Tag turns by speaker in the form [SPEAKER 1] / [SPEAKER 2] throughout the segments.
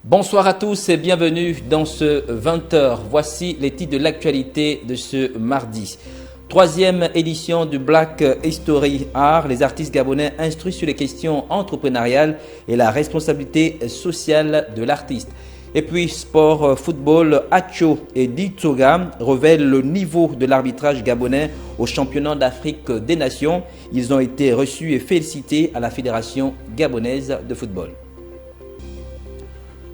[SPEAKER 1] Bonsoir à tous et bienvenue dans ce 20h. Voici les titres de l'actualité de ce mardi. Troisième édition du Black History Art. Les artistes gabonais instruisent sur les questions entrepreneuriales et la responsabilité sociale de l'artiste. Et puis sport, football, Acho et Ditsoga révèlent le niveau de l'arbitrage gabonais au championnat d'Afrique des Nations. Ils ont été reçus et félicités à la Fédération gabonaise de football.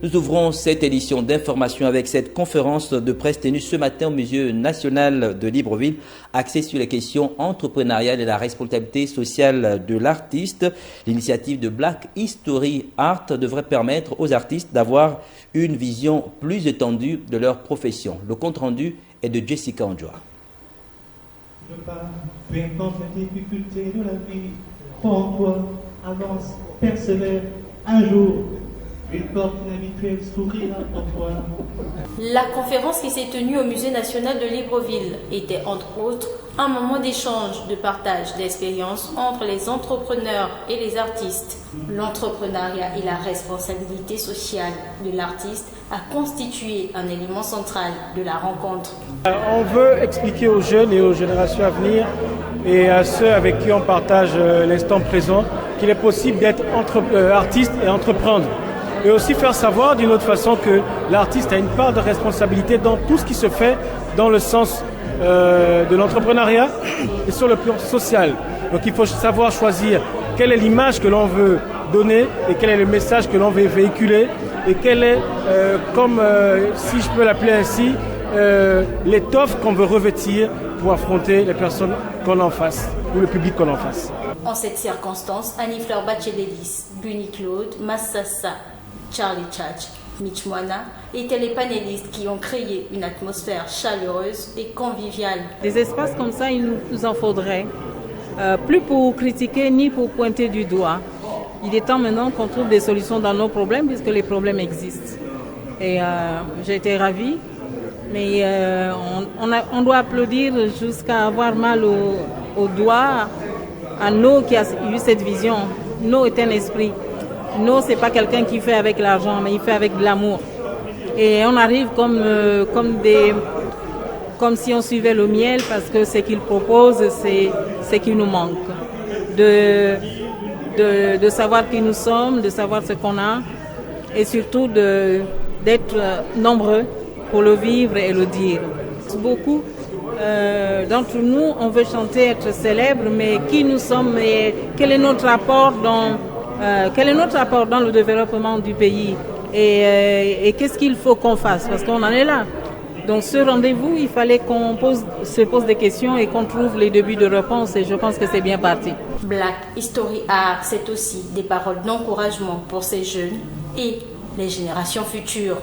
[SPEAKER 1] Nous ouvrons cette édition d'information avec cette conférence de presse tenue ce matin au Musée national de Libreville, axée sur les questions entrepreneuriales et la responsabilité sociale de l'artiste. L'initiative de Black History Art devrait permettre aux artistes d'avoir une vision plus étendue de leur profession. Le compte-rendu est de Jessica Ondjoa.
[SPEAKER 2] Je pars, peu importe la difficulté de la vie, crois en toi, avance, persévère, un jour. Une porte inhabituelle s'ouvrira pour toi.
[SPEAKER 3] La conférence qui s'est tenue au Musée national de Libreville était entre autres un moment d'échange, de partage d'expériences entre les entrepreneurs et les artistes. L'entrepreneuriat et la responsabilité sociale de l'artiste a constitué un élément central de la rencontre.
[SPEAKER 4] On veut expliquer aux jeunes et aux générations à venir et à ceux avec qui on partage l'instant présent qu'il est possible d'être artiste et entreprendre. Et aussi faire savoir d'une autre façon que l'artiste a une part de responsabilité dans tout ce qui se fait dans le sens de l'entrepreneuriat et sur le plan social. Donc il faut savoir choisir quelle est l'image que l'on veut donner et quel est le message que l'on veut véhiculer et quelle est, si je peux l'appeler ainsi, l'étoffe qu'on veut revêtir pour affronter les personnes qu'on a en face ou le public qu'on a en face.
[SPEAKER 3] En cette circonstance, Annie-Fleur Bachedelis, Bunny Claude, Massassa, Charlie Chach, Mitch Moana étaient les panélistes qui ont créé une atmosphère chaleureuse et conviviale.
[SPEAKER 5] Des espaces comme ça, il nous en faudrait, plus pour critiquer ni pour pointer du doigt. Il est temps maintenant qu'on trouve des solutions dans nos problèmes puisque les problèmes existent. Et j'ai été ravie, mais on doit applaudir jusqu'à avoir mal au doigt à No qui a eu cette vision. No est un esprit. No, c'est pas quelqu'un qui fait avec l'argent, mais il fait avec de l'amour. Et on arrive comme si on suivait le miel parce que ce qu'il propose, c'est ce qui nous manque. De savoir qui nous sommes, de savoir ce qu'on a et surtout d'être nombreux pour le vivre et le dire. Beaucoup d'entre nous, on veut chanter, être célèbre, mais qui nous sommes et quel est notre apport dans le développement du pays et qu'est-ce qu'il faut qu'on fasse parce qu'on en est là. Donc ce rendez-vous, il fallait qu'on se pose des questions et qu'on trouve les débuts de réponse et je pense que c'est bien parti.
[SPEAKER 3] Black History Art, c'est aussi des paroles d'encouragement pour ces jeunes et les générations futures.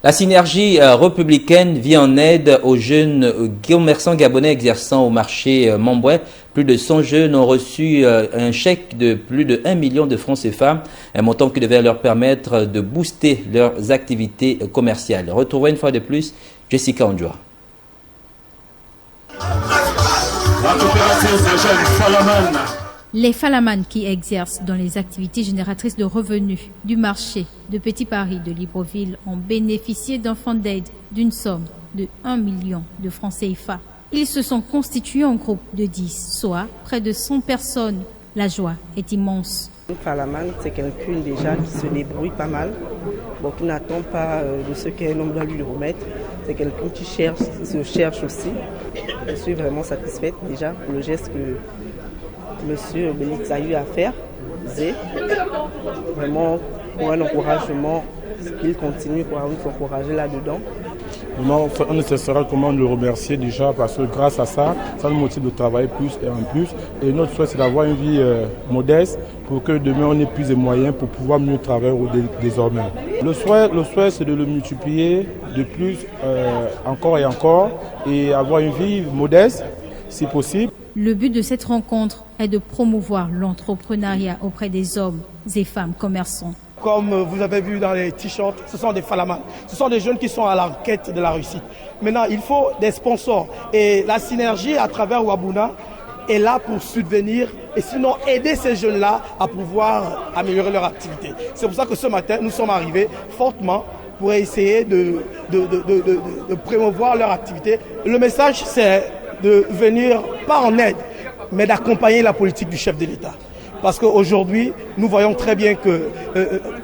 [SPEAKER 1] La synergie républicaine vient en aide aux jeunes commerçants gabonais exerçant au marché Mamboué. Plus de 100 jeunes ont reçu un chèque de plus de 1 million de francs CFA, un montant qui devait leur permettre de booster leurs activités commerciales. Retrouvons une fois de plus Jessica Ondjoa.
[SPEAKER 6] Les Falaman qui exercent dans les activités génératrices de revenus du marché de Petit Paris de Libreville ont bénéficié d'un fonds d'aide d'une somme de 1 million de francs CFA. Ils se sont constitués en groupe de 10, soit près de 100 personnes. La joie est immense.
[SPEAKER 7] Falaman, c'est quelqu'un déjà qui se débrouille pas mal. Bon, qui n'attend pas de ce qu'un homme doit lui remettre. C'est quelqu'un qui se cherche aussi. Je suis vraiment satisfaite déjà pour le geste que Monsieur Bélix a eu à faire. C'est vraiment pour un encouragement, qu'il continue pour nous encourager là-dedans.
[SPEAKER 8] On ne cessera comment le remercier déjà parce que grâce à ça, ça nous motive de travailler plus et en plus. Et notre souhait, c'est d'avoir une vie modeste pour que demain on ait plus de moyens pour pouvoir mieux travailler désormais. Le souhait, c'est de le multiplier de plus encore et encore et avoir une vie modeste si possible.
[SPEAKER 6] Le but de cette rencontre est de promouvoir l'entrepreneuriat auprès des hommes et femmes commerçants.
[SPEAKER 9] Comme vous avez vu dans les t-shirts, ce sont des Falaman. Ce sont des jeunes qui sont à la quête de la réussite. Maintenant, il faut des sponsors. Et la synergie à travers Wabuna est là pour subvenir et sinon aider ces jeunes-là à pouvoir améliorer leur activité. C'est pour ça que ce matin, nous sommes arrivés fortement pour essayer de promouvoir leur activité. Le message, c'est de venir, pas en aide, mais d'accompagner la politique du chef de l'État. Parce qu'aujourd'hui, nous voyons très bien que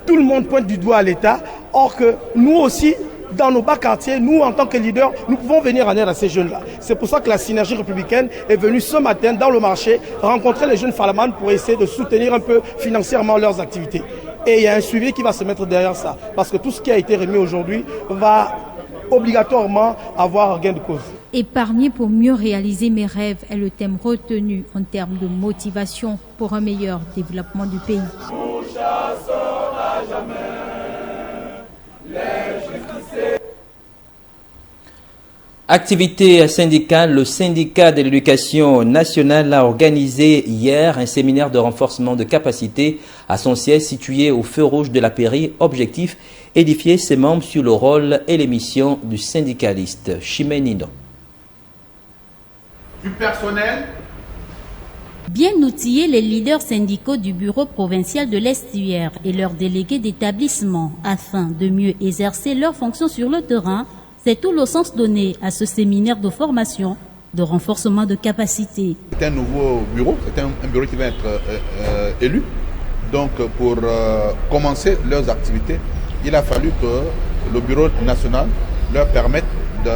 [SPEAKER 9] tout le monde pointe du doigt à l'État, or que nous aussi, dans nos bas quartiers, nous, en tant que leaders, nous pouvons venir en aide à ces jeunes-là. C'est pour ça que la synergie républicaine est venue ce matin dans le marché rencontrer les jeunes Falaman pour essayer de soutenir un peu financièrement leurs activités. Et il y a un suivi qui va se mettre derrière ça. Parce que tout ce qui a été remis aujourd'hui va obligatoirement avoir gain de cause.
[SPEAKER 6] Épargner pour mieux réaliser mes rêves est le thème retenu en termes de motivation pour un meilleur développement du pays.
[SPEAKER 1] Activité syndicale, le syndicat de l'éducation nationale a organisé hier un séminaire de renforcement de capacité à son siège situé au feu rouge de la Pairie. Objectif, édifier ses membres sur le rôle et les missions du syndicaliste. Chimène.
[SPEAKER 10] Du personnel.
[SPEAKER 11] Bien outiller les leaders syndicaux du bureau provincial de l'Estuaire et leurs délégués d'établissement afin de mieux exercer leurs fonctions sur le terrain, c'est tout le sens donné à ce séminaire de formation de renforcement de capacité.
[SPEAKER 10] C'est un nouveau bureau, c'est un bureau qui va être élu. Donc pour commencer leurs activités, il a fallu que le bureau national leur permette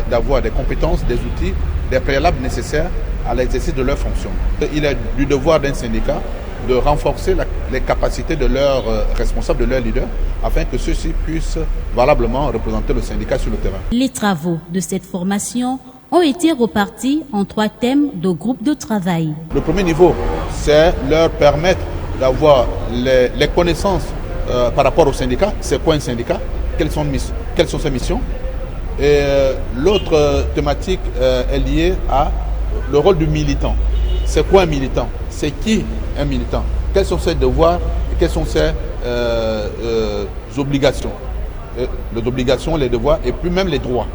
[SPEAKER 10] d'avoir des compétences, des outils, des préalables nécessaires à l'exercice de leurs fonctions. Il est du devoir d'un syndicat de renforcer les capacités de leurs responsables, de leurs leaders, afin que ceux-ci puissent valablement représenter le syndicat sur le terrain.
[SPEAKER 11] Les travaux de cette formation ont été repartis en 3 thèmes de groupe de travail.
[SPEAKER 10] Le premier niveau, c'est leur permettre d'avoir les connaissances par rapport au syndicat. C'est quoi un syndicat? Quelles sont ses missions? Et l'autre thématique est liée à le rôle du militant. C'est quoi un militant? C'est qui un militant? Quels sont ses devoirs et quelles sont ses obligations? Les obligations, les devoirs et puis même les droits.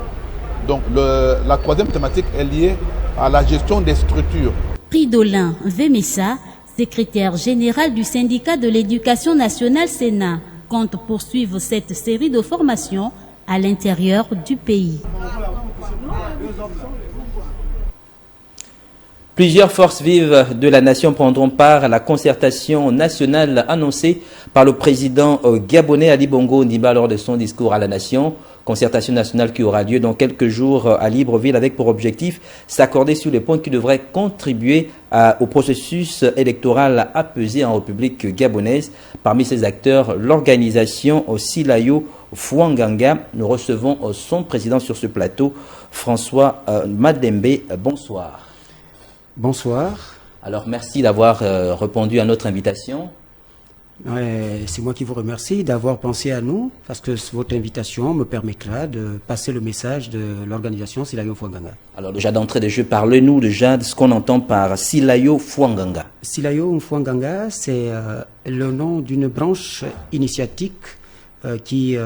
[SPEAKER 10] Donc la troisième thématique est liée à la gestion des structures.
[SPEAKER 11] Fridolin Vemessa, secrétaire général du syndicat de l'éducation nationale Sénat, compte poursuivre cette série de formations à l'intérieur du pays.
[SPEAKER 1] Plusieurs forces vives de la nation prendront part à la concertation nationale annoncée par le président gabonais Ali Bongo Ondimba lors de son discours à la nation. Concertation nationale qui aura lieu dans quelques jours à Libreville avec pour objectif s'accorder sur les points qui devraient contribuer au processus électoral apaisé en République gabonaise. Parmi ces acteurs, l'organisation Silayo Fouanganga. Nous recevons son président sur ce plateau, François Madembe. Bonsoir.
[SPEAKER 12] Bonsoir.
[SPEAKER 1] Alors merci d'avoir répondu à notre invitation.
[SPEAKER 12] C'est moi qui vous remercie d'avoir pensé à nous, parce que votre invitation me permettra de passer le message de l'organisation Silayo Fouanganga.
[SPEAKER 1] Alors déjà d'entrée de jeu, parlez-nous déjà de ce qu'on entend par Silayo Fouanganga.
[SPEAKER 12] Silayo Fouanganga, c'est le nom d'une branche initiatique qui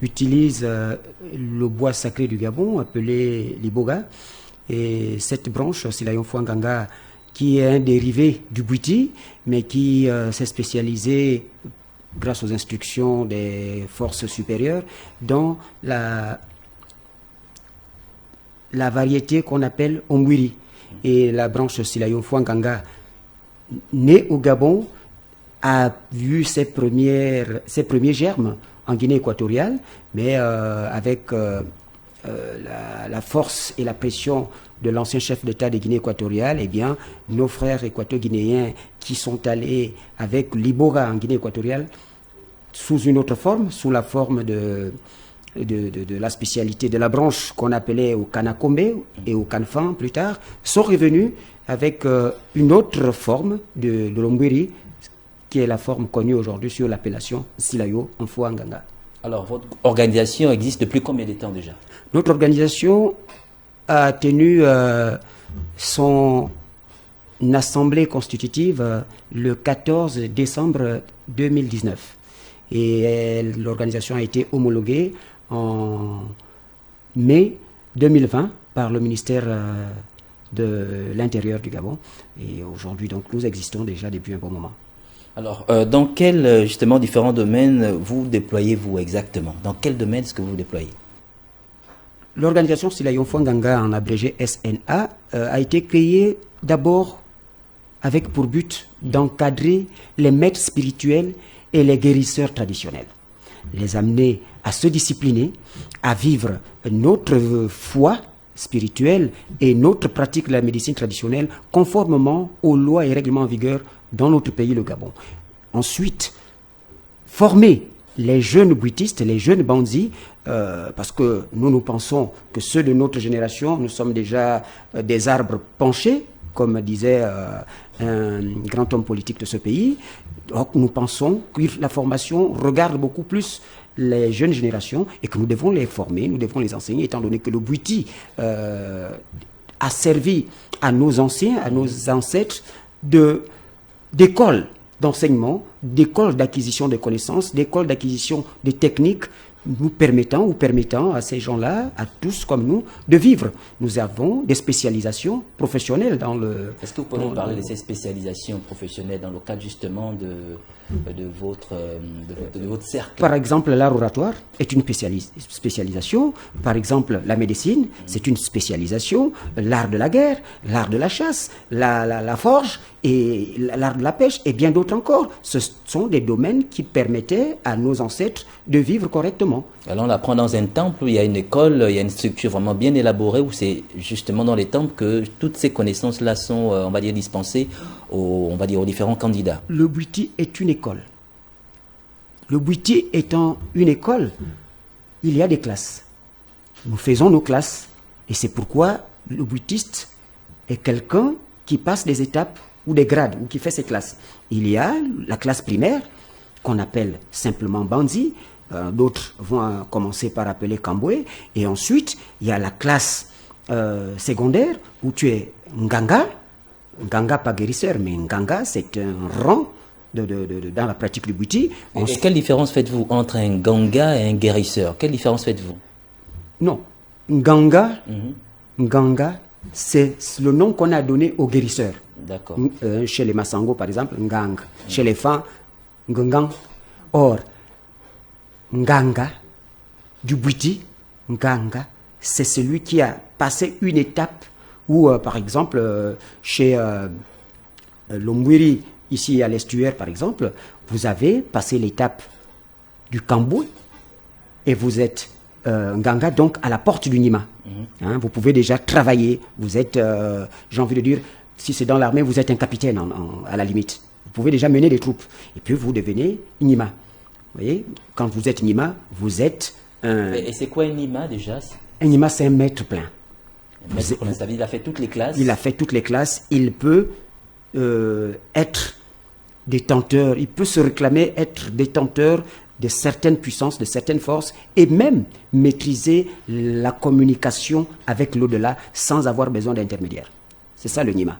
[SPEAKER 12] utilise le bois sacré du Gabon, appelé l'iboga. Et cette branche, Silayo Fouanganga, qui est un dérivé du Bwiti, mais qui s'est spécialisé, grâce aux instructions des forces supérieures, dans la variété qu'on appelle Ombwiri. Et la branche Silayo Fouanganga, née au Gabon, a vu ses premiers germes en Guinée équatoriale, mais avec la force et la pression de l'ancien chef d'État de Guinée équatoriale, eh bien, nos frères équato-guinéens qui sont allés avec l'Iboga en Guinée équatoriale, sous une autre forme, sous la forme de la spécialité de la branche qu'on appelait au Kanakombe et au Kanfan plus tard, sont revenus avec une autre forme de l'Ombwiri, qui est la forme connue aujourd'hui sur l'appellation Silayo Fouanganga.
[SPEAKER 1] Alors, votre organisation existe depuis combien de temps déjà?
[SPEAKER 12] Notre organisation a tenu son assemblée constitutive le 14 décembre 2019. Et l'organisation a été homologuée en mai 2020 par le ministère de l'intérieur du Gabon. Et aujourd'hui, donc, nous existons déjà depuis un bon moment.
[SPEAKER 1] Alors, dans quels, justement, différents domaines vous déployez-vous exactement? Dans quel domaine est-ce que vous déployez?
[SPEAKER 12] L'organisation Silayon Fwanganga, en abrégé SNA, a été créée d'abord avec pour but d'encadrer les maîtres spirituels et les guérisseurs traditionnels, les amener à se discipliner, à vivre notre foi spirituelle et notre pratique de la médecine traditionnelle conformément aux lois et règlements en vigueur dans notre pays, le Gabon. Ensuite, former les jeunes bouddhistes, les jeunes bandits, parce que nous pensons que ceux de notre génération, nous sommes déjà des arbres penchés, comme disait un grand homme politique de ce pays. Donc nous pensons que la formation regarde beaucoup plus les jeunes générations et que nous devons les former, nous devons les enseigner, étant donné que le bouddhi a servi à nos anciens, à nos ancêtres d'école d'enseignement, d'école d'acquisition de connaissances, d'école d'acquisition de techniques, nous permettant à ces gens-là, à tous comme nous, de vivre. Nous avons des spécialisations professionnelles dans le...
[SPEAKER 1] Est-ce que vous pouvez nous parler de ces spécialisations professionnelles dans le cadre justement de votre cercle?
[SPEAKER 12] Par exemple, l'art oratoire est une spécialisation. Par exemple, la médecine, c'est une spécialisation. L'art de la guerre, l'art de la chasse, la forge et l'art de la pêche et bien d'autres encore. Ce sont des domaines qui permettaient à nos ancêtres de vivre correctement.
[SPEAKER 1] Alors on apprend dans un temple où il y a une école, il y a une structure vraiment bien élaborée où c'est justement dans les temples que toutes ces connaissances-là sont, on va dire, dispensées aux différents candidats.
[SPEAKER 12] Le bouddhi est une école. Le bouddhi étant une école, il y a des classes. Nous faisons nos classes et c'est pourquoi le bouddhiste est quelqu'un qui passe des étapes ou des grades, ou qui fait ses classes. Il y a la classe primaire, qu'on appelle simplement Bandi, d'autres vont commencer par appeler Kamboué, et ensuite, il y a la classe secondaire, où tu es Nganga, Nganga pas guérisseur, mais Nganga, c'est un rang dans la pratique du bouddhi.
[SPEAKER 1] Et quelle différence faites-vous entre un Nganga et un guérisseur? Quelle différence faites-vous?
[SPEAKER 12] Non, Nganga, Nganga, c'est le nom qu'on a donné aux guérisseurs.
[SPEAKER 1] D'accord.
[SPEAKER 12] Chez les Massango, par exemple, Ngang. Chez les Fans, Ngang. Or, Nganga, du bouddhi, Nganga, c'est celui qui a passé une étape où, par exemple, chez l'Omwiri, ici à l'estuaire, par exemple, vous avez passé l'étape du Kamboué et vous êtes Nganga, donc à la porte du Nima. Hein, vous pouvez déjà travailler, vous êtes, j'ai envie de dire, si c'est dans l'armée, vous êtes un capitaine à la limite. Vous pouvez déjà mener des troupes. Et puis vous devenez Nima. Vous voyez, quand vous êtes Nima, vous êtes un...
[SPEAKER 1] Et c'est quoi un Nima déjà?
[SPEAKER 12] Un Nima, c'est un maître plein.
[SPEAKER 1] Un maître plein, ça veut dire il a fait toutes les classes?
[SPEAKER 12] Il a fait toutes les classes. Il peut être détenteur, il peut se réclamer être détenteur de certaines puissances, de certaines forces, et même maîtriser la communication avec l'au-delà sans avoir besoin d'intermédiaire. C'est ça le Nima.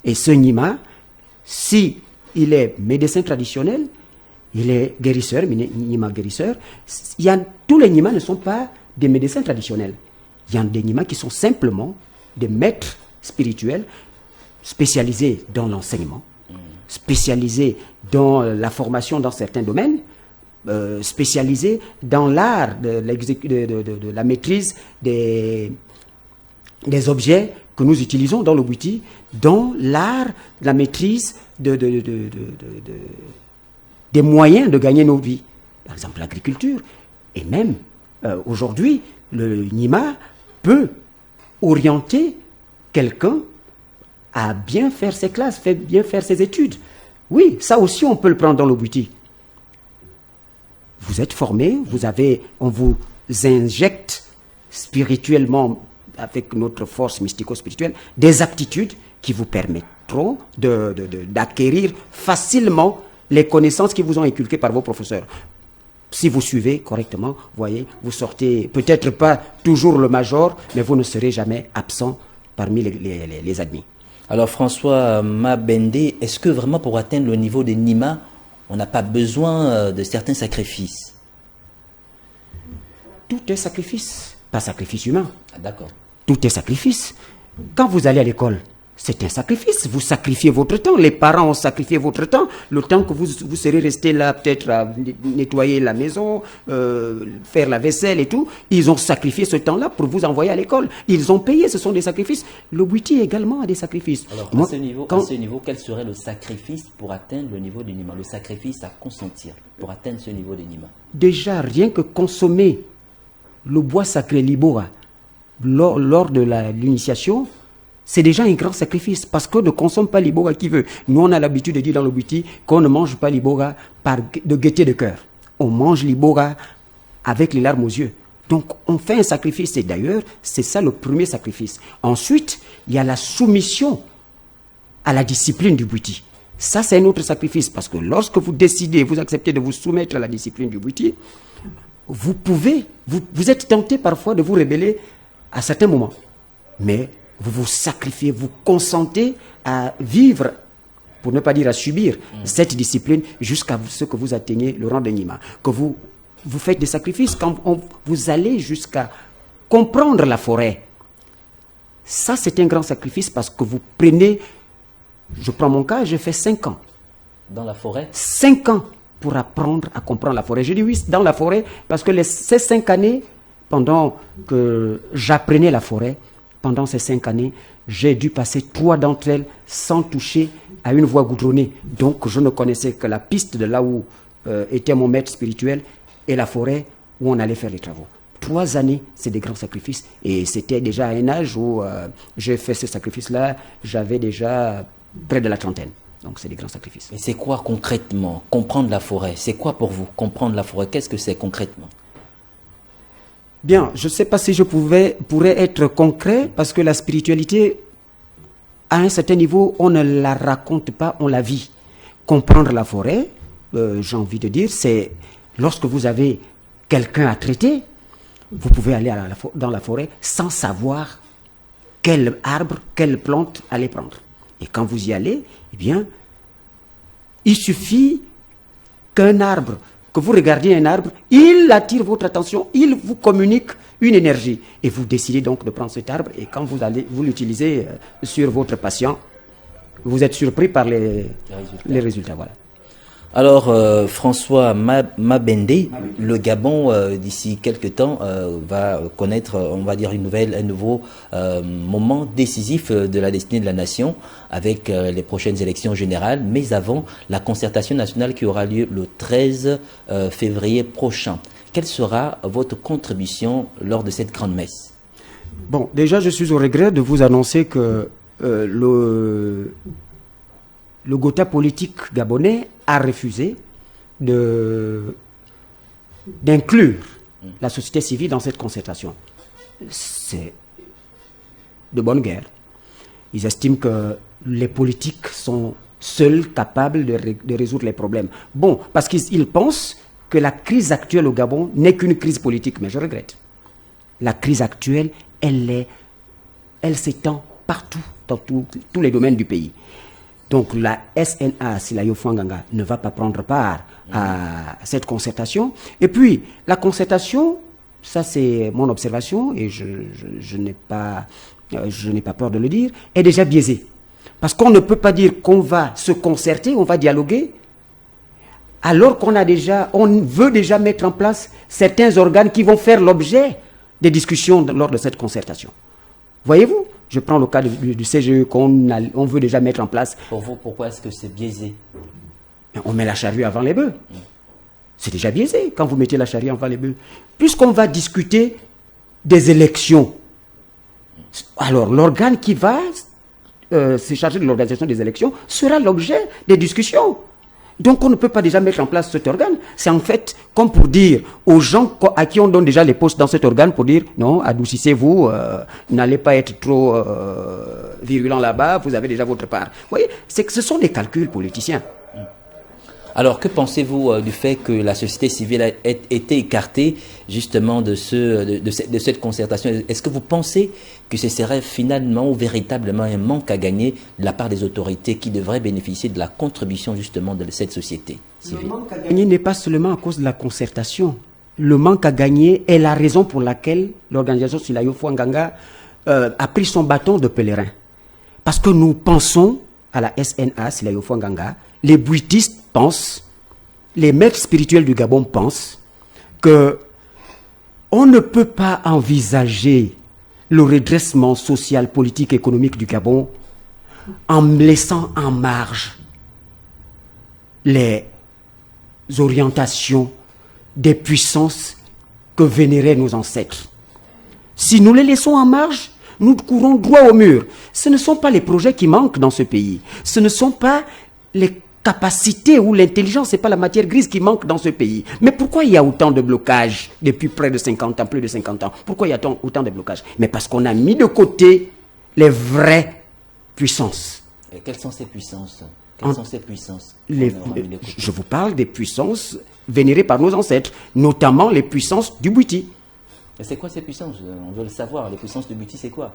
[SPEAKER 12] Et ce Nima, si il est médecin traditionnel, il est guérisseur, Nima guérisseur, tous les Nimas ne sont pas des médecins traditionnels. Il y a des Nimas qui sont simplement des maîtres spirituels spécialisés dans l'enseignement, spécialisés dans la formation dans certains domaines, spécialisés dans l'art de la maîtrise des objets que nous utilisons dans le bouddhi, dans l'art de la maîtrise des moyens de gagner nos vies. Par exemple, l'agriculture. Et même, aujourd'hui, le Nima peut orienter quelqu'un à bien faire ses classes, bien faire ses études. Oui, ça aussi, on peut le prendre dans le bouddhi. Vous êtes formé, on vous injecte spirituellement, avec notre force mystico-spirituelle, des aptitudes qui vous permettront d'acquérir facilement les connaissances qui vous ont inculquées par vos professeurs. Si vous suivez correctement, voyez, vous sortez peut-être pas toujours le major, mais vous ne serez jamais absent parmi les admis.
[SPEAKER 1] Alors François Mabende, est-ce que vraiment pour atteindre le niveau des Nima, on n'a pas besoin de certains sacrifices?
[SPEAKER 12] Tout est sacrifice, pas sacrifice humain.
[SPEAKER 1] Ah, d'accord.
[SPEAKER 12] Tout est sacrifice. Quand vous allez à l'école, c'est un sacrifice. Vous sacrifiez votre temps. Les parents ont sacrifié votre temps. Le temps que vous serez resté là, peut-être à nettoyer la maison, faire la vaisselle et tout. Ils ont sacrifié ce temps-là pour vous envoyer à l'école. Ils ont payé. Ce sont des sacrifices. Le Bouiti également a des sacrifices.
[SPEAKER 1] Alors,
[SPEAKER 12] Moi,
[SPEAKER 1] à ce niveau, quel serait le sacrifice pour atteindre le niveau de Nima? Le sacrifice à consentir pour atteindre ce niveau de Nima?
[SPEAKER 12] Déjà, rien que consommer le bois sacré Libora lors de l'initiation, c'est déjà un grand sacrifice parce qu'on ne consomme pas l'Ibora qui veut. Nous, on a l'habitude de dire dans le Bouiti qu'on ne mange pas l'Ibora de gaieté de cœur. On mange l'Ibora avec les larmes aux yeux. Donc, on fait un sacrifice. Et d'ailleurs, c'est ça le premier sacrifice. Ensuite, il y a la soumission à la discipline du Bouiti. Ça, c'est un autre sacrifice parce que lorsque vous décidez, vous acceptez de vous soumettre à la discipline du Bouiti, vous êtes tenté parfois de vous rebeller à certains moments. Mais vous vous sacrifiez, vous consentez à vivre, pour ne pas dire à subir, cette discipline jusqu'à ce que vous atteignez le rang de Nima. Que vous faites des sacrifices quand vous allez jusqu'à comprendre la forêt. Ça, c'est un grand sacrifice parce que vous prenez, je prends mon cas, j'ai fait 5 ans.
[SPEAKER 1] Dans la forêt?
[SPEAKER 12] 5 ans pour apprendre à comprendre la forêt. Je dis oui, dans la forêt, parce que ces 5 années, pendant que j'apprenais la forêt, pendant ces 5 années, j'ai dû passer 3 d'entre elles sans toucher à une voie goudronnée. Donc, je ne connaissais que la piste de là où était mon maître spirituel et la forêt où on allait faire les travaux. 3 années, c'est des grands sacrifices. Et c'était déjà à un âge où j'ai fait ce sacrifice-là, j'avais déjà près de la trentaine. Donc, c'est des grands sacrifices.
[SPEAKER 1] Mais c'est quoi concrètement, comprendre la forêt? C'est quoi pour vous, comprendre la forêt? Qu'est-ce que c'est concrètement?
[SPEAKER 12] Bien, je ne sais pas si je pourrais être concret, parce que la spiritualité, à un certain niveau, on ne la raconte pas, on la vit. Comprendre la forêt, j'ai envie de dire, c'est lorsque vous avez quelqu'un à traiter, vous pouvez aller dans la forêt sans savoir quel arbre, quelle plante aller prendre. Et quand vous y allez, eh bien, il suffit qu'un arbre, que vous regardiez un arbre, il attire votre attention, il vous communique une énergie. Et vous décidez donc de prendre cet arbre, et quand vous l'utilisez sur votre patient, vous êtes surpris par les résultats. Voilà.
[SPEAKER 1] Alors, François Mabende, le Gabon, d'ici quelques temps, va connaître, on va dire, un nouveau moment décisif de la destinée de la nation avec les prochaines élections générales, mais avant la concertation nationale qui aura lieu le 13 février prochain. Quelle sera votre contribution lors de cette grande messe?
[SPEAKER 12] Bon, déjà, je suis au regret de vous annoncer que le Gotha politique gabonais a refusé d'inclure la société civile dans cette concertation. C'est de bonne guerre. Ils estiment que les politiques sont seuls capables de résoudre les problèmes. Bon, parce qu'ils pensent que la crise actuelle au Gabon n'est qu'une crise politique, mais je regrette. La crise actuelle, elle s'étend partout, dans tous les domaines du pays. Donc la SNA, Silayo Fouanganga, ne va pas prendre part à cette concertation. Et puis, la concertation, ça c'est mon observation, et je n'ai pas peur de le dire, est déjà biaisée. Parce qu'on ne peut pas dire qu'on va se concerter, on va dialoguer, alors on veut déjà mettre en place certains organes qui vont faire l'objet des discussions lors de cette concertation. Voyez-vous? Je prends le cas du CGE qu'on veut déjà mettre en place.
[SPEAKER 1] Pour vous, pourquoi est-ce que c'est biaisé?
[SPEAKER 12] On met la charrue avant les bœufs. C'est déjà biaisé quand vous mettez la charrue avant les bœufs. Puisqu'on va discuter des élections, alors l'organe qui va se charger de l'organisation des élections sera l'objet des discussions. Donc on ne peut pas déjà mettre en place cet organe. C'est en fait comme pour dire aux gens à qui on donne déjà les postes dans cet organe, pour dire non, adoucissez-vous, n'allez pas être trop virulent là-bas, vous avez déjà votre part. Vous voyez, ce sont des calculs politiciens.
[SPEAKER 1] Alors, que pensez-vous du fait que la société civile ait été écartée justement de cette concertation? Est-ce que vous pensez que ce serait finalement ou véritablement un manque à gagner de la part des autorités qui devraient bénéficier de la contribution justement de cette société civile?
[SPEAKER 12] Le manque à gagner n'est pas seulement à cause de la concertation. Le manque à gagner est la raison pour laquelle l'organisation Silayo Fouanganga a pris son bâton de pèlerin. Parce que nous pensons à la SNA, Silayo Fouanganga, les bouitistes pensent, les maîtres spirituels du Gabon pensent que on ne peut pas envisager le redressement social, politique, économique du Gabon en laissant en marge les orientations des puissances que vénéraient nos ancêtres. Si nous les laissons en marge, nous courons droit au mur. Ce ne sont pas les projets qui manquent dans ce pays. Ce ne sont pas les capacités ou l'intelligence, ce n'est pas la matière grise qui manque dans ce pays. Mais pourquoi il y a autant de blocages depuis près de 50 ans, plus de 50 ans? Pourquoi il y a autant de blocages? Mais parce qu'on a mis de côté les vraies puissances.
[SPEAKER 1] Et quelles sont ces puissances? Quelles sont ces puissances?
[SPEAKER 12] Je vous parle des puissances vénérées par nos ancêtres, notamment les puissances du Bouiti.
[SPEAKER 1] Et c'est quoi ces puissances? On veut le savoir. Les puissances du Bouiti, c'est quoi?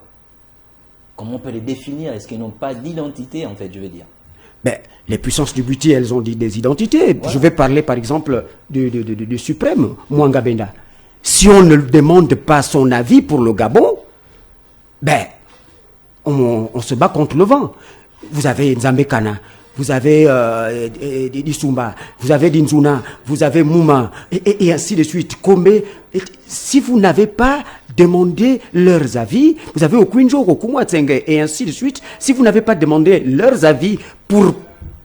[SPEAKER 1] Comment on peut les définir? Est-ce qu'ils n'ont pas d'identité, en fait, je veux dire?
[SPEAKER 12] Ben, les puissances du Bouiti, elles ont des identités. Voilà. Je vais parler, par exemple, du suprême, Mwanga Benda. Si on ne demande pas son avis pour le Gabon, ben, on se bat contre le vent. Vous avez Nzambe Kana, vous avez Disumba, vous avez Dinzuna, vous avez Mouma, et ainsi de suite. Si vous n'avez pas demandé leurs avis, vous avez Okwinjo, Okumwa Tsenge, et ainsi de suite. Si vous n'avez pas demandé leurs avis pour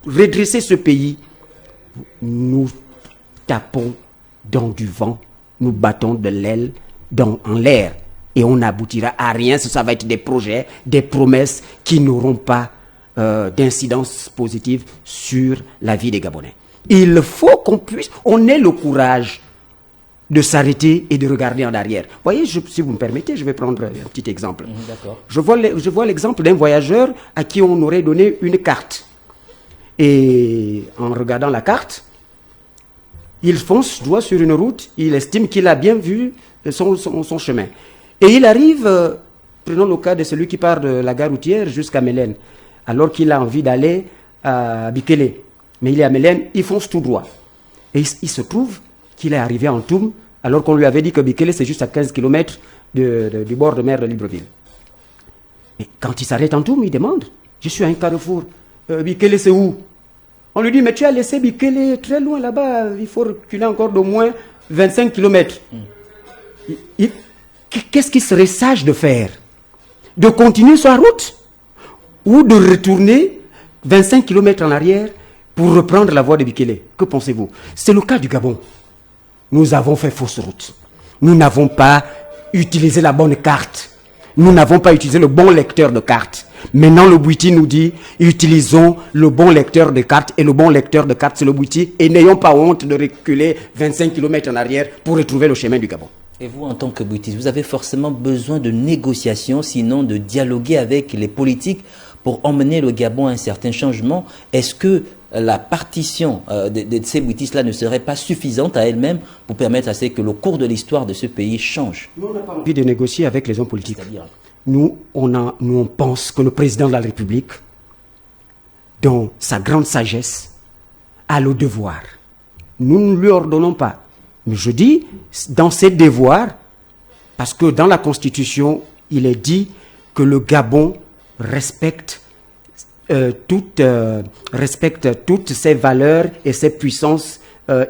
[SPEAKER 12] redresser ce pays, nous tapons dans du vent, nous battons de l'aile en l'air, et on n'aboutira à rien. Ça va être des projets, des promesses qui n'auront pas d'incidence positive sur la vie des Gabonais. Il faut on ait le courage de s'arrêter et de regarder en arrière. Vous voyez, si vous me permettez, je vais prendre un petit exemple. Je vois l'exemple d'un voyageur à qui on aurait donné une carte. Et en regardant la carte, il fonce droit sur une route, il estime qu'il a bien vu son chemin. Et il arrive, prenons le cas de celui qui part de la gare routière jusqu'à Mélène, alors qu'il a envie d'aller à Bikele. Mais il est à Mélène, il fonce tout droit. Et il se trouve qu'il est arrivé en Toum, alors qu'on lui avait dit que Bikele, c'est juste à 15 km du bord de mer de Libreville. Et quand il s'arrête en Toum, il demande, je suis à un carrefour, Bikele c'est où? On lui dit, mais tu as laissé Bikele très loin là-bas, il faut reculer encore d'au moins 25 km. Qu'est-ce qu'il serait sage de faire? De continuer sa route? Ou de retourner 25 km en arrière pour reprendre la voie de Bikele? Que pensez-vous? C'est le cas du Gabon. Nous avons fait fausse route. Nous n'avons pas utilisé la bonne carte. Nous n'avons pas utilisé le bon lecteur de carte. Maintenant, le Bouiti nous dit, utilisons le bon lecteur de carte. Et le bon lecteur de carte, c'est le Bouiti. Et n'ayons pas honte de reculer 25 km en arrière pour retrouver le chemin du Gabon.
[SPEAKER 1] Et vous, en tant que Bouitiste, vous avez forcément besoin de négociations, sinon de dialoguer avec les politiques pour emmener le Gabon à un certain changement. Est-ce que la partition de ces Bouitistes-là ne serait pas suffisante à elle-même pour permettre à ce que le cours de l'histoire de ce pays change?
[SPEAKER 12] Nous, on n'a pas envie de négocier avec les hommes politiques. Nous, on pense que le président de la République, dans sa grande sagesse, a le devoir. Nous ne lui ordonnons pas. Mais je dis, dans ses devoirs, parce que dans la Constitution, il est dit que le Gabon respecte toutes ses valeurs et ses puissances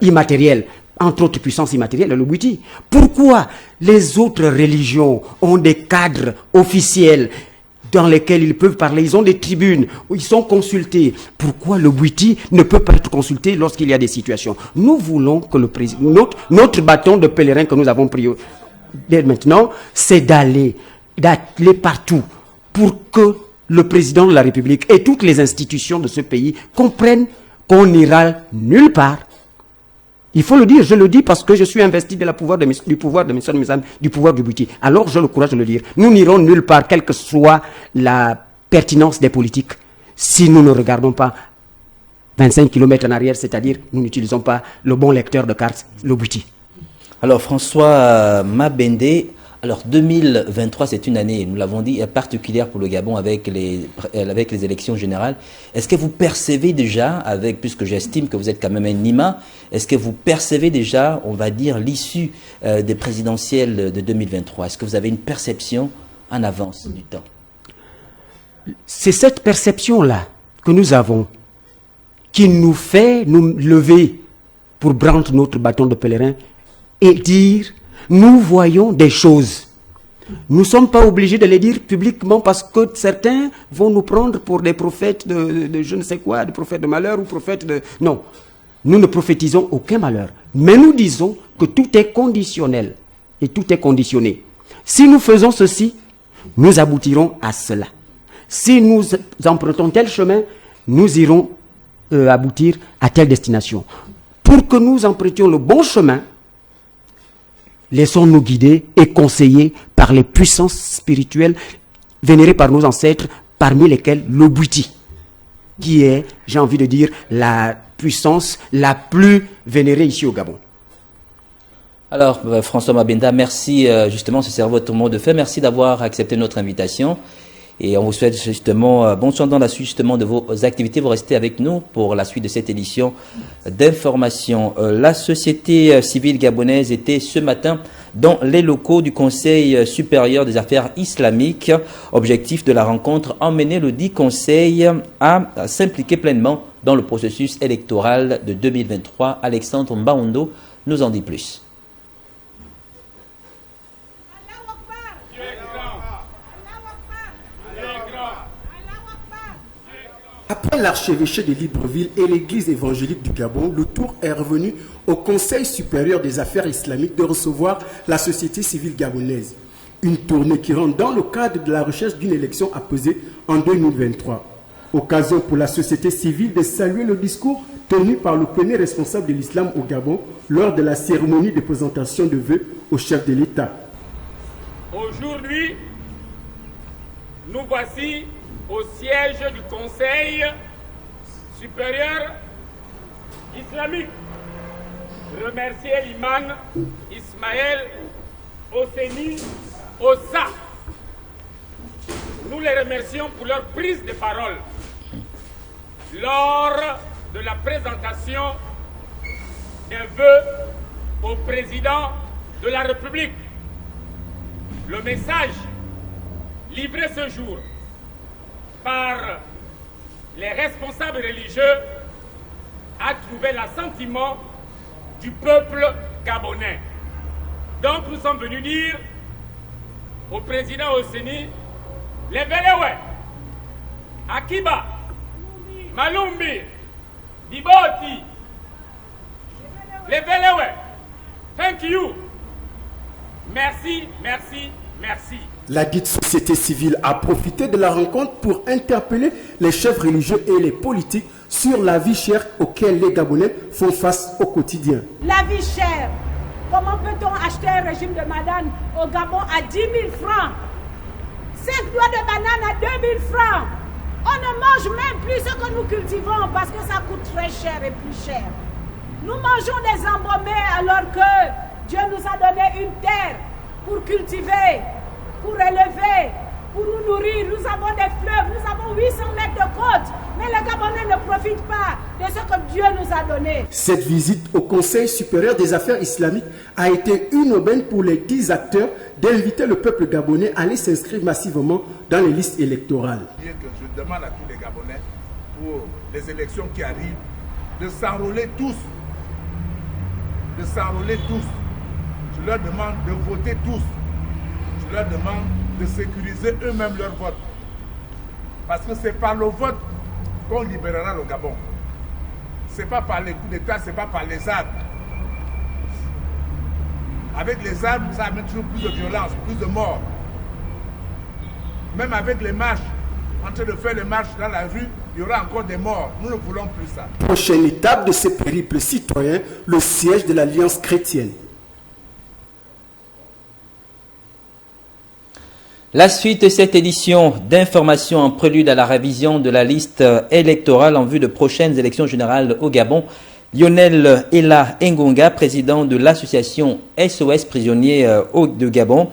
[SPEAKER 12] immatérielles, entre autres puissances immatérielles, le Bouiti. Pourquoi les autres religions ont des cadres officiels dans lesquels ils peuvent parler, ils ont des tribunes où ils sont consultés? Pourquoi le Bouiti ne peut pas être consulté lorsqu'il y a des situations? Nous voulons que le président, notre bâton de pèlerin que nous avons pris dès maintenant, c'est d'aller partout pour que le président de la République et toutes les institutions de ce pays comprennent qu'on n'ira nulle part. Il faut le dire, je le dis parce que je suis investi du pouvoir de Mission Mizam, du pouvoir du Bouiti. Alors j'ai le courage de le dire. Nous n'irons nulle part, quelle que soit la pertinence des politiques, si nous ne regardons pas 25 km en arrière, c'est-à-dire nous n'utilisons pas le bon lecteur de cartes, le Bouiti.
[SPEAKER 1] Alors François Mabende, alors 2023 c'est une année, nous l'avons dit, particulière pour le Gabon avec les élections générales. Est-ce que vous percevez déjà, puisque j'estime que vous êtes quand même un Nima, est-ce que vous percevez déjà, on va dire, l'issue des présidentielles de 2023? Est-ce que vous avez une perception en avance du temps.
[SPEAKER 12] C'est cette perception-là que nous avons qui nous fait nous lever pour prendre notre bâton de pèlerin et dire, nous voyons des choses. Nous ne sommes pas obligés de les dire publiquement parce que certains vont nous prendre pour des prophètes de je ne sais quoi, des prophètes de malheur ou prophètes de... Non, nous ne prophétisons aucun malheur. Mais nous disons que tout est conditionnel et tout est conditionné. Si nous faisons ceci, nous aboutirons à cela. Si nous empruntons tel chemin, nous irons aboutir à telle destination. Pour que nous empruntions le bon chemin, laissons-nous guider et conseiller par les puissances spirituelles vénérées par nos ancêtres, parmi lesquelles l'Obuiti, qui est, j'ai envie de dire, la puissance la plus vénérée ici au Gabon.
[SPEAKER 1] Alors, François Mabenda, merci justement, ce sera votre mot de fait. Merci d'avoir accepté notre invitation. Et on vous souhaite justement bon soin dans la suite justement de vos activités. Vous restez avec nous pour la suite de cette édition d'information. La société civile gabonaise était ce matin dans les locaux du Conseil supérieur des affaires islamiques. Objectif de la rencontre, emmener le dit conseil à s'impliquer pleinement dans le processus électoral de 2023. Alexandre Mbaondo nous en dit plus.
[SPEAKER 13] Après l'archevêché de Libreville et l'église évangélique du Gabon, le tour est revenu au Conseil supérieur des affaires islamiques de recevoir la société civile gabonaise. Une tournée qui rentre dans le cadre de la recherche d'une élection apaisée en 2023. Occasion pour la société civile de saluer le discours tenu par le premier responsable de l'islam au Gabon lors de la cérémonie de présentation de vœux au chef de l'État.
[SPEAKER 14] Aujourd'hui, nous voici au siège du Conseil supérieur islamique. Remercier l'imam Ismaël Osseni Ossa. Nous les remercions pour leur prise de parole lors de la présentation des vœux au président de la République. Le message livré ce jour par les responsables religieux a trouvé l'assentiment du peuple gabonais. Donc nous sommes venus dire au président Osseni, les Velewe, Akiba, Malumbi, Diboti, les Velewe, thank you, merci, merci, merci.
[SPEAKER 13] La dite société civile a profité de la rencontre pour interpeller les chefs religieux et les politiques sur la vie chère auquel les Gabonais font face au quotidien.
[SPEAKER 15] La vie chère. Comment peut-on acheter un régime de banane au Gabon à 10 000 francs? 5 doigts de banane à 2 000 francs. On ne mange même plus ce que nous cultivons parce que ça coûte très cher et plus cher. Nous mangeons des embaumés alors que Dieu nous a donné une terre pour cultiver, pour élever, pour nous nourrir. Nous avons des fleuves, nous avons 800 mètres de côte. Mais les Gabonais ne profitent pas de ce que Dieu nous a donné.
[SPEAKER 13] Cette visite au Conseil supérieur des affaires islamiques a été une aubaine pour les 10 acteurs d'inviter le peuple gabonais à aller s'inscrire massivement dans les listes électorales.
[SPEAKER 16] Je demande à tous les Gabonais, pour les élections qui arrivent, de s'enrôler tous. De s'enrôler tous. Je leur demande de voter tous. Je leur demande de sécuriser eux-mêmes leur vote. Parce que c'est par le vote qu'on libérera le Gabon. Ce n'est pas par les coups d'État, ce n'est pas par les armes. Avec les armes, ça amène toujours plus de violence, plus de morts. Même avec les marches, en train de faire les marches dans la rue, il y aura encore des morts. Nous ne voulons plus ça.
[SPEAKER 13] Prochaine étape de ce périple citoyen, le siège de l'Alliance chrétienne.
[SPEAKER 1] La suite de cette édition d'information en prélude à la révision de la liste électorale en vue de prochaines élections générales au Gabon. Lionel Ella Ngonga, président de l'association SOS prisonniers de Gabon,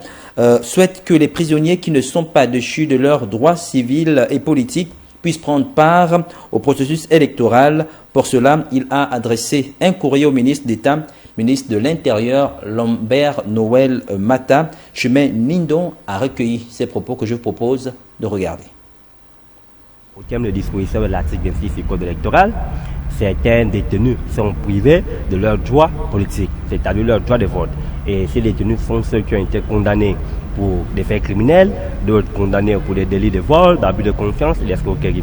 [SPEAKER 1] souhaite que les prisonniers qui ne sont pas déchus de leurs droits civils et politiques puissent prendre part au processus électoral. Pour cela, il a adressé un courrier au ministre d'État, ministre de l'Intérieur, Lambert Noël Mata. Chemin Nindon a recueilli ces propos que je vous propose de regarder.
[SPEAKER 17] Au terme de disposition de l'article 26 du Code électoral, certains détenus sont privés de leurs droits politiques, c'est-à-dire leur droit de vote. Et ces détenus sont ceux qui ont été condamnés pour des faits criminels, d'autres condamnés pour des délits de vol, d'abus de confiance et d'escroquerie.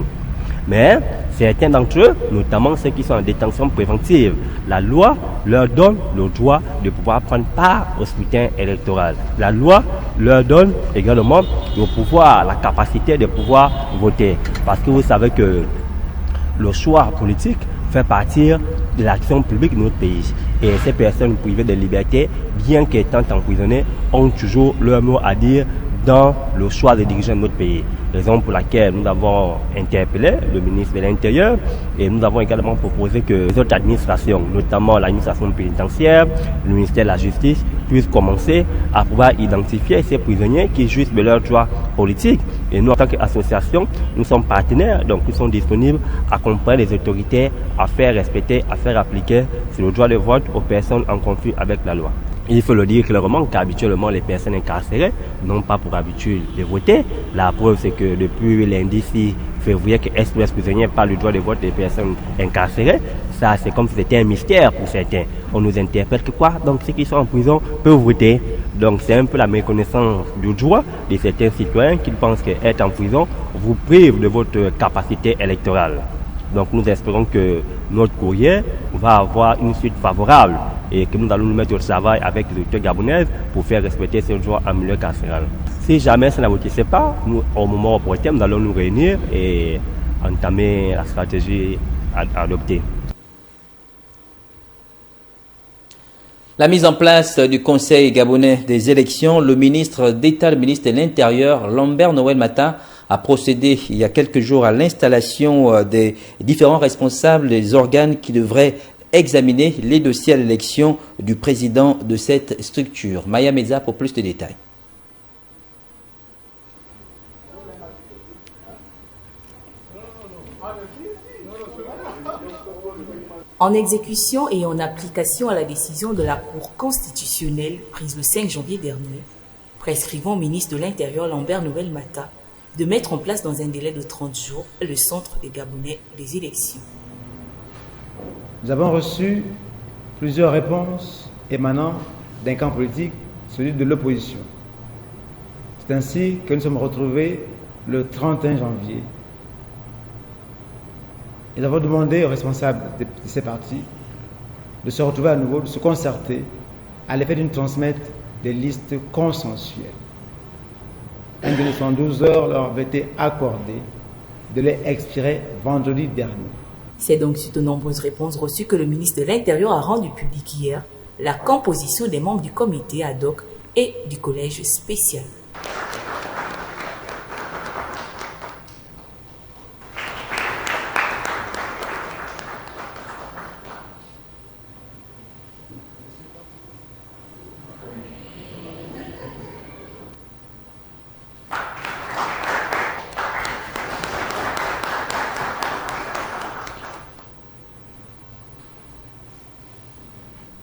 [SPEAKER 17] Mais certains d'entre eux, notamment ceux qui sont en détention préventive, la loi leur donne le droit de pouvoir prendre part au scrutin électoral. La loi leur donne également le pouvoir, la capacité de pouvoir voter. Parce que vous savez que le choix politique fait partie de l'action publique de notre pays. Et ces personnes privées de liberté, bien qu'étant emprisonnées, ont toujours leur mot à dire dans le choix des dirigeants de notre pays. Raison pour laquelle nous avons interpellé le ministre de l'Intérieur et nous avons également proposé que les autres administrations, notamment l'administration pénitentiaire, le ministère de la Justice, puissent commencer à pouvoir identifier ces prisonniers qui jouissent de leurs droits politiques. Et nous, en tant qu'association, nous sommes partenaires, donc nous sommes disponibles à accompagner les autorités à faire respecter, à faire appliquer le droit de vote aux personnes en conflit avec la loi. Il faut le dire clairement qu'habituellement les personnes incarcérées n'ont pas pour habitude de voter. La preuve c'est que depuis lundi 6 février que SOS Prisonniers parle du droit de vote des personnes incarcérées. Ça c'est comme si c'était un mystère pour certains. On nous interpelle que quoi? Donc ceux qui sont en prison peuvent voter. Donc c'est un peu la méconnaissance du droit de certains citoyens qui pensent qu'être en prison vous prive de votre capacité électorale. Donc nous espérons que notre courrier va avoir une suite favorable et que nous allons nous mettre au travail avec les autorités gabonaises pour faire respecter ces droits en milieu carcéral. Si jamais ça n'aboutissait pas, nous, au moment opportun, nous allons nous réunir et entamer la stratégie à adopter.
[SPEAKER 1] La mise en place du Conseil gabonais des élections, le ministre d'État, le ministre de l'Intérieur, Lambert Noël Mata, a procédé il y a quelques jours à l'installation des différents responsables des organes qui devraient examiner les dossiers à l'élection du président de cette structure. Maya Meza pour plus de détails.
[SPEAKER 18] En exécution et en application à la décision de la Cour constitutionnelle prise le 5 janvier dernier, prescrivant au ministre de l'Intérieur Lambert Noël Mata de mettre en place dans un délai de 30 jours le centre des Gabonais des élections.
[SPEAKER 19] Nous avons reçu plusieurs réponses émanant d'un camp politique, celui de l'opposition. C'est ainsi que nous sommes retrouvés le 31 janvier. Nous avons demandé aux responsables de ces partis de se retrouver à nouveau, de se concerter à l'effet d'une transmettre des listes consensuelles. Un délai de 112 heures leur avait été accordé, de les expirer vendredi dernier.
[SPEAKER 18] C'est donc suite aux nombreuses réponses reçues que le ministre de l'Intérieur a rendu public hier la composition des membres du comité ad hoc et du collège spécial.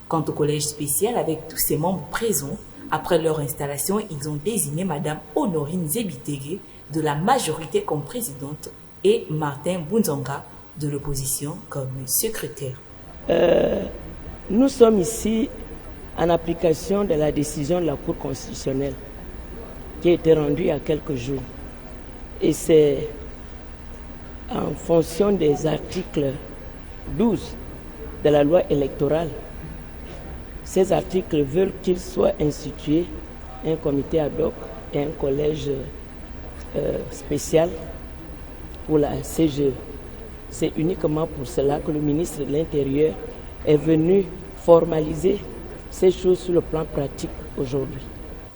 [SPEAKER 18] Quant au collège spécial, avec tous ses membres présents, après leur installation, ils ont désigné Madame Honorine Zebitege de la majorité comme présidente et Martin Bunzanga de l'opposition comme secrétaire.
[SPEAKER 20] Nous sommes ici en application de la décision de la Cour constitutionnelle qui a été rendue il y a quelques jours. Et c'est en fonction des articles 12 de la loi électorale. Ces articles veulent qu'il soit institué un comité ad hoc et un collège spécial pour la CGE. C'est uniquement pour cela que le ministre de l'Intérieur est venu formaliser ces choses sur le plan pratique aujourd'hui.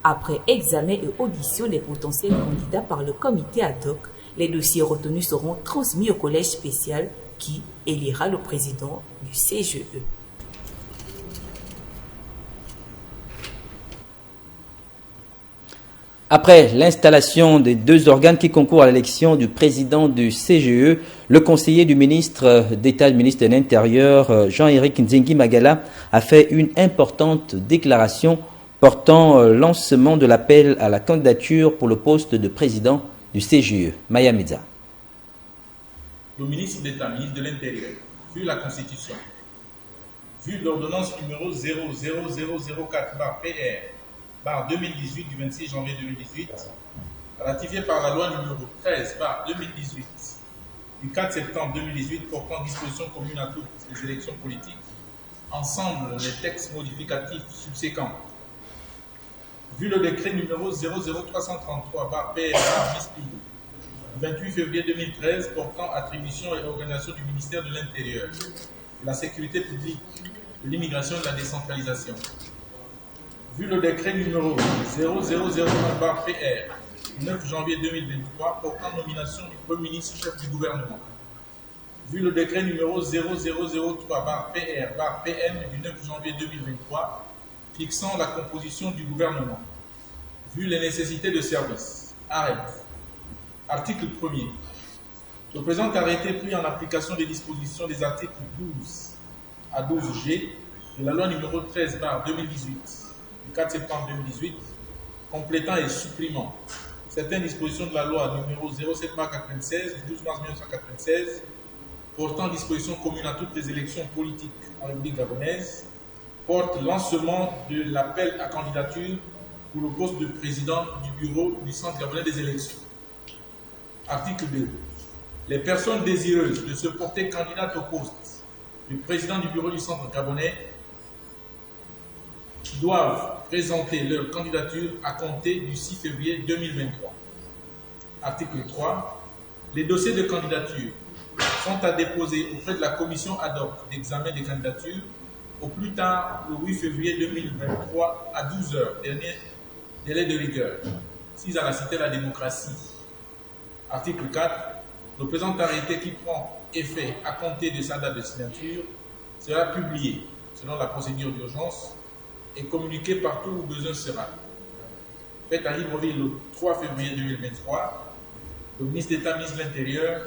[SPEAKER 18] Après examen et audition des potentiels candidats par le comité ad hoc, les dossiers retenus seront transmis au collège spécial qui élira le président du CGE.
[SPEAKER 1] Après l'installation des 2 organes qui concourent à l'élection du président du CGE, le conseiller du ministre d'État, le ministre de l'Intérieur, Jean-Éric Nzengi Magala, a fait une importante déclaration portant lancement de l'appel à la candidature pour le poste de président du CGE. Maya Medza.
[SPEAKER 21] Le ministre d'État, ministre de l'Intérieur, vu la Constitution, vu l'ordonnance numéro 00004/PR/2018 du 26 janvier 2018, ratifiée par la loi numéro 13/2018 du 4 septembre 2018 portant dispositions communes à toutes les élections politiques, ensemble les textes modificatifs subséquents. Vu le décret numéro 00333/PR/du 28 février 2013 portant attribution et organisation du ministère de l'Intérieur, de la Sécurité publique, de l'immigration et de la décentralisation. Vu le décret numéro 0001/PR du 9 janvier 2023 portant nomination du Premier ministre chef du gouvernement. Vu le décret numéro 0003/PR/PM du 9 janvier 2023 fixant la composition du gouvernement. Vu les nécessités de service. Arrête. Article 1er. Le présent arrêté pris en application des dispositions des articles 12 à 12G de la loi numéro 13/2018 du 4 septembre 2018, complétant et supprimant certaines dispositions de la loi numéro 07/96 du 12 mars 1996 portant dispositions communes à toutes les élections politiques en République gabonaise, porte lancement de l'appel à candidature pour le poste de président du bureau du Centre gabonais des élections. Article 2. Les personnes désireuses de se porter candidates au poste du président du bureau du Centre gabonais doivent présenter leur candidature à compter du 6 février 2023. Article 3. Les dossiers de candidature sont à déposer auprès de la commission ad hoc d'examen des candidatures au plus tard le 8 février 2023 à 12h, dernier délai de rigueur, 6 à la Cité de la démocratie. Article 4. Le présent arrêté qui prend effet à compter de sa date de signature sera publié selon la procédure d'urgence et communiqué partout où besoin sera. Fait à Libreville le 3 février 2023, le ministre d'État, ministre de l'Intérieur.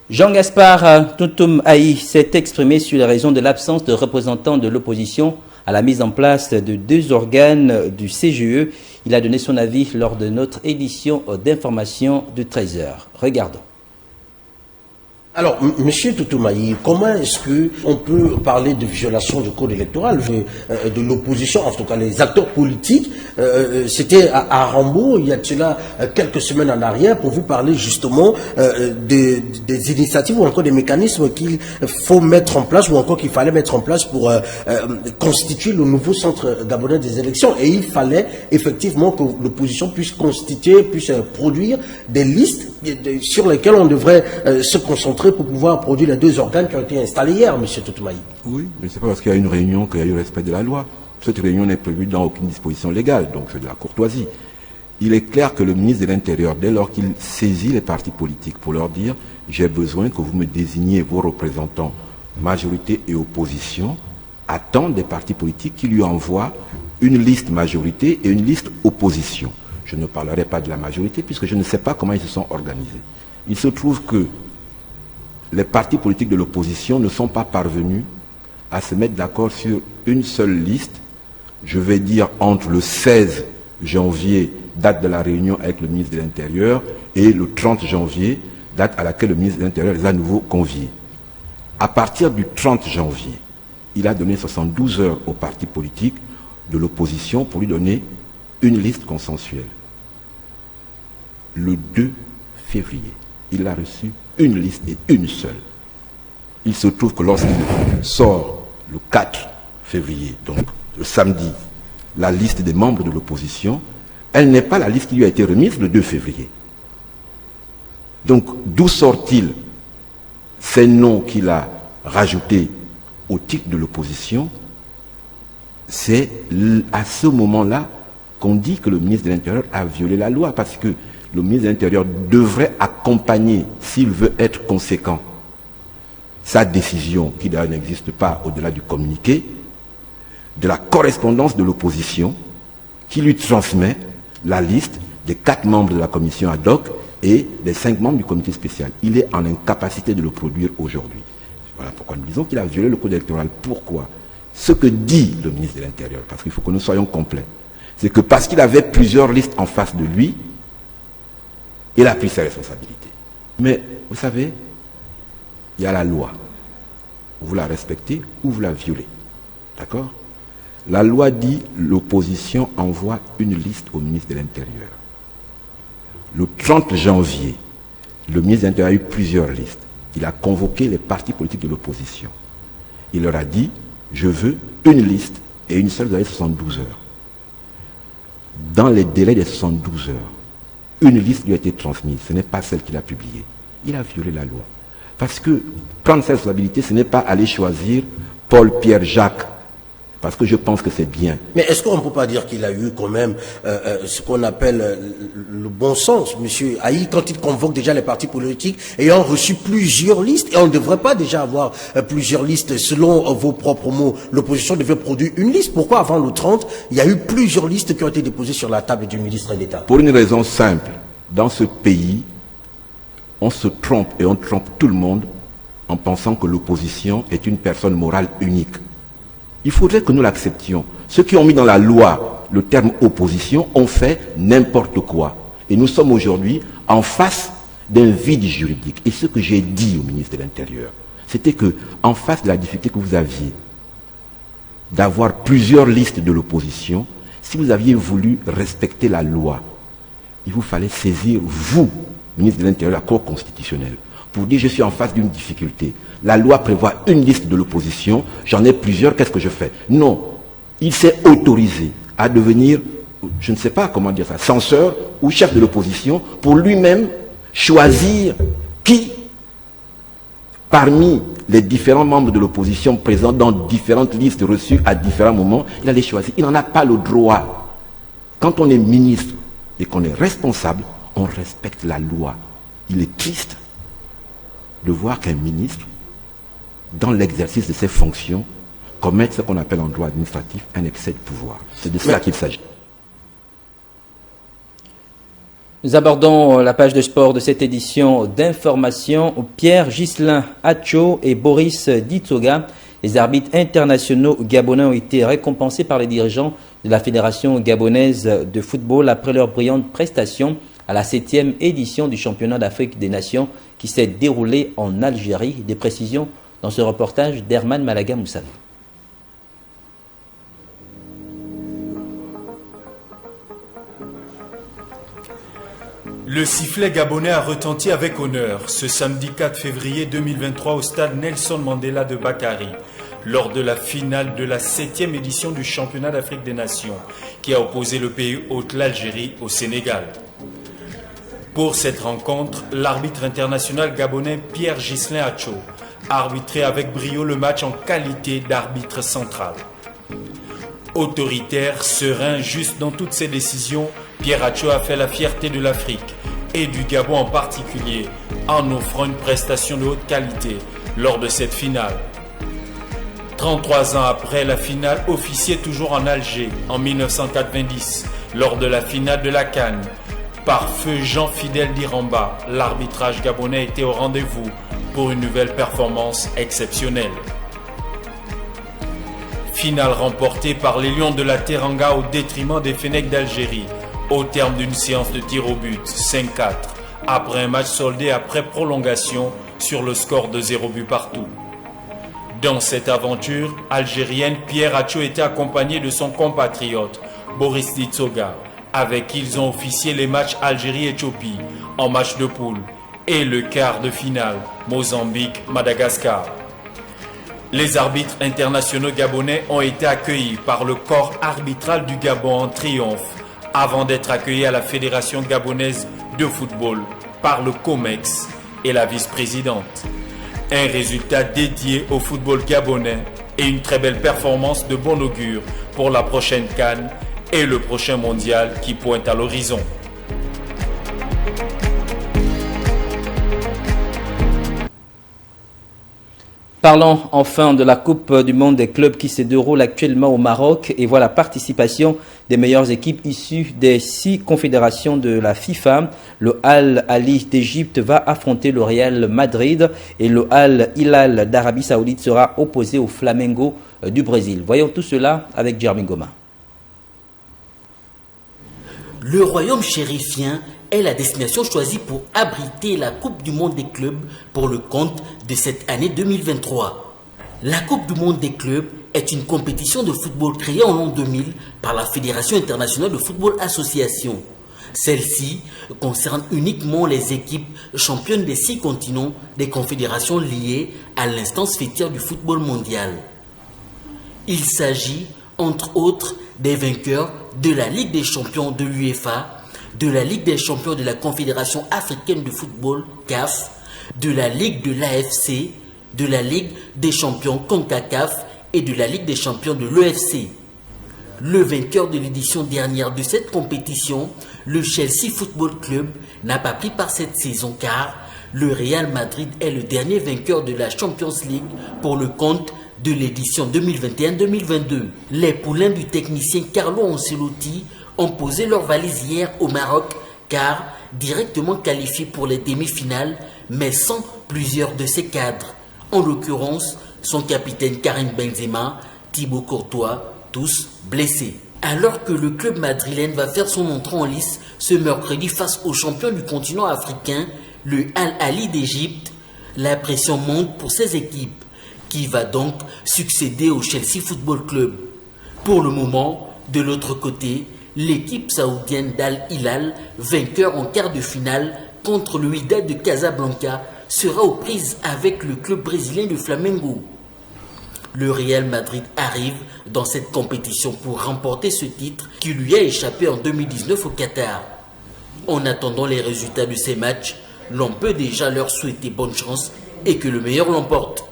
[SPEAKER 1] Jean-Gaspard Toutoum Aï s'est exprimé sur les raisons de l'absence de représentants de l'opposition à la mise en place de 2 organes du CGE. Il a donné son avis lors de notre édition d'information de 13h. Regardons.
[SPEAKER 22] Alors, M. Toutoum, comment est-ce qu'on peut parler de violation du code électoral de l'opposition, en tout cas les acteurs politiques? C'était à Rambourg, il y a cela quelques semaines en arrière, pour vous parler justement des initiatives ou encore des mécanismes qu'il faut mettre en place ou encore qu'il fallait mettre en place pour constituer le nouveau centre gabonais des élections. Et il fallait effectivement que l'opposition puisse constituer, puisse produire des listes sur lesquelles on devrait se concentrer pour pouvoir produire les 2 organes qui ont été installés hier, M. Toutoum.
[SPEAKER 23] Oui, mais c'est pas parce qu'il y a une réunion qu'il y a eu respect de la loi. Cette réunion n'est prévue dans aucune disposition légale, donc c'est de la courtoisie. Il est clair que le ministre de l'Intérieur, dès lors qu'il saisit les partis politiques pour leur dire « j'ai besoin que vous me désigniez vos représentants, majorité et opposition », attend des partis politiques qui lui envoient une liste majorité et une liste opposition. Je ne parlerai pas de la majorité puisque je ne sais pas comment ils se sont organisés. Il se trouve que les partis politiques de l'opposition ne sont pas parvenus à se mettre d'accord sur une seule liste, je vais dire entre le 16 janvier, date de la réunion avec le ministre de l'Intérieur, et le 30 janvier, date à laquelle le ministre de l'Intérieur les a à nouveau conviés. À partir du 30 janvier, il a donné 72 heures aux partis politiques de l'opposition pour lui donner une liste consensuelle. Le 2 février, il a reçu une liste et une seule. Il se trouve que lorsqu'il sort le 4 février, donc le samedi, la liste des membres de l'opposition, elle n'est pas la liste qui lui a été remise le 2 février. Donc, d'où sort-il ces noms qu'il a rajoutés au titre de l'opposition? C'est à ce moment-là qu'on dit que le ministre de l'Intérieur a violé la loi, parce que le ministre de l'Intérieur devrait accompagner, s'il veut être conséquent, sa décision, qui d'ailleurs n'existe pas au-delà du communiqué, de la correspondance de l'opposition qui lui transmet la liste des 4 membres de la commission ad hoc et des 5 membres du comité spécial. Il est en incapacité de le produire aujourd'hui. Voilà pourquoi nous disons qu'il a violé le code électoral. Pourquoi? Ce que dit le ministre de l'Intérieur, parce qu'il faut que nous soyons complets, c'est que parce qu'il avait plusieurs listes en face de lui, il a pris ses responsabilités. Mais, vous savez, il y a la loi. Vous la respectez ou vous la violez. D'accord? La loi dit l'opposition envoie une liste au ministre de l'Intérieur. Le 30 janvier, le ministre de l'Intérieur a eu plusieurs listes. Il a convoqué les partis politiques de l'opposition. Il leur a dit, je veux une liste et une seule dans les 72 heures. Dans les délais des 72 heures, une liste lui a été transmise. Ce n'est pas celle qu'il a publiée. Il a violé la loi. Parce que prendre sa responsabilité, ce n'est pas aller choisir Paul, Pierre, Jacques. Parce que je pense que c'est bien.
[SPEAKER 22] Mais est-ce qu'on ne peut pas dire qu'il a eu quand même ce qu'on appelle le bon sens, M. Aïe, quand il convoque déjà les partis politiques ayant reçu plusieurs listes, et on ne devrait pas déjà avoir plusieurs listes, selon vos propres mots, l'opposition devait produire une liste. Pourquoi avant le 30, il y a eu plusieurs listes qui ont été déposées sur la table du ministre d'État?
[SPEAKER 23] Pour une raison simple. Dans ce pays, on se trompe et on trompe tout le monde en pensant que l'opposition est une personne morale unique. Il faudrait que nous l'acceptions. Ceux qui ont mis dans la loi le terme opposition ont fait n'importe quoi. Et nous sommes aujourd'hui en face d'un vide juridique. Et ce que j'ai dit au ministre de l'Intérieur, c'était que, en face de la difficulté que vous aviez d'avoir plusieurs listes de l'opposition, si vous aviez voulu respecter la loi, il vous fallait saisir, vous, ministre de l'Intérieur, la Cour constitutionnelle, pour dire je suis en face d'une difficulté. La loi prévoit une liste de l'opposition, j'en ai plusieurs, qu'est-ce que je fais? Non, il s'est autorisé à devenir, je ne sais pas comment dire ça, censeur ou chef de l'opposition pour lui-même choisir qui, parmi les différents membres de l'opposition présents dans différentes listes reçues à différents moments, il allait choisir. Il n'en a pas le droit. Quand on est ministre et qu'on est responsable, on respecte la loi. Il est triste de voir qu'un ministre, dans l'exercice de ses fonctions, commette ce qu'on appelle en droit administratif un excès de pouvoir. C'est de cela qu'il s'agit.
[SPEAKER 1] Nous abordons la page de sport de cette édition d'information. Pierre Ghislain Acho et Boris Ditsoga, les arbitres internationaux gabonais, ont été récompensés par les dirigeants de la Fédération gabonaise de football après leur brillante prestation à la 7e édition du championnat d'Afrique des Nations qui s'est déroulé en Algérie. Des précisions dans ce reportage d'Herman Malaga Moussavi.
[SPEAKER 2] Le sifflet gabonais a retenti avec honneur ce samedi 4 février 2023 au stade Nelson Mandela de Bakary, lors de la finale de la 7e édition du championnat d'Afrique des Nations qui a opposé le pays hôte, l'Algérie, au Sénégal. Pour cette rencontre, l'arbitre international gabonais Pierre Ghislain Acho a arbitré avec brio le match en qualité d'arbitre central. Autoritaire, serein, juste dans toutes ses décisions, Pierre Acho a fait la fierté de l'Afrique et du Gabon en particulier en offrant une prestation de haute qualité lors de cette finale. 33 ans après la finale officiée toujours en Alger en 1990, lors de la finale de la CAN, par feu Jean-Fidèle Diramba, l'arbitrage gabonais était au rendez-vous pour une nouvelle performance exceptionnelle. Finale remportée par les Lions de la Teranga au détriment des Fennecs d'Algérie, au terme d'une séance de tir au but 5-4, après un match soldé après prolongation sur le score de 0 but partout. Dans cette aventure algérienne, Pierre Acho était accompagné de son compatriote Boris Ditsoga, avec qui ils ont officié les matchs Algérie-Éthiopie en match de poule et le quart de finale Mozambique-Madagascar. Les arbitres internationaux gabonais ont été accueillis par le corps arbitral du Gabon en triomphe avant d'être accueillis à la Fédération gabonaise de football par le COMEX et la vice-présidente. Un résultat dédié au football gabonais et une très belle performance de bon augure pour la prochaine CAN et le prochain mondial qui pointe à l'horizon.
[SPEAKER 1] Parlons enfin de la Coupe du monde des clubs qui se déroule actuellement au Maroc et voit la participation des meilleures équipes issues des 6 confédérations de la FIFA. Le Al Ahly d'Égypte va affronter le Real Madrid et le Al Hilal d'Arabie Saoudite sera opposé au Flamengo du Brésil. Voyons tout cela avec Jeremy Goma.
[SPEAKER 3] Le royaume chérifien est la destination choisie pour abriter la Coupe du monde des clubs pour le compte de cette année 2023. La Coupe du monde des clubs est une compétition de football créée en l'an 2000 par la Fédération internationale de football association. Celle-ci concerne uniquement les équipes championnes des 6 continents des confédérations liées à l'instance fêtière du football mondial. Il s'agit, entre autres, des vainqueurs de la Ligue des champions de l'UEFA, de la Ligue des champions de la Confédération africaine de football, CAF, de la Ligue de l'AFC, de la Ligue des champions CONCACAF et de la Ligue des champions de l'EFC. Le vainqueur de l'édition dernière de cette compétition, le Chelsea Football Club, n'a pas pris part cette saison car le Real Madrid est le dernier vainqueur de la Champions League pour le compte de l'édition 2021-2022. Les poulains du technicien Carlo Ancelotti ont posé leur valise hier au Maroc car directement qualifiés pour les demi-finales mais sans plusieurs de ses cadres. En l'occurrence, son capitaine Karim Benzema, Thibaut Courtois, tous blessés. Alors que le club madrilène va faire son entrée en lice ce mercredi face au champion du continent africain, le Al Ahly d'Égypte, la pression monte pour ses équipes, qui va donc succéder au Chelsea Football Club. Pour le moment, de l'autre côté, l'équipe saoudienne d'Al Hilal, vainqueur en quart de finale contre le Wydad de Casablanca, sera aux prises avec le club brésilien du Flamengo. Le Real Madrid arrive dans cette compétition pour remporter ce titre qui lui a échappé en 2019 au Qatar. En attendant les résultats de ces matchs, l'on peut déjà leur souhaiter bonne chance et que le meilleur l'emporte.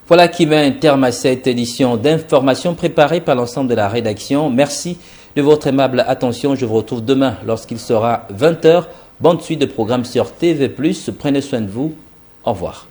[SPEAKER 1] Voilà qui met un terme à cette édition d'information préparée par l'ensemble de la rédaction. Merci de votre aimable attention. Je vous retrouve demain lorsqu'il sera 20h. Bonne suite de programmes sur TV+. Prenez soin de vous. Au revoir.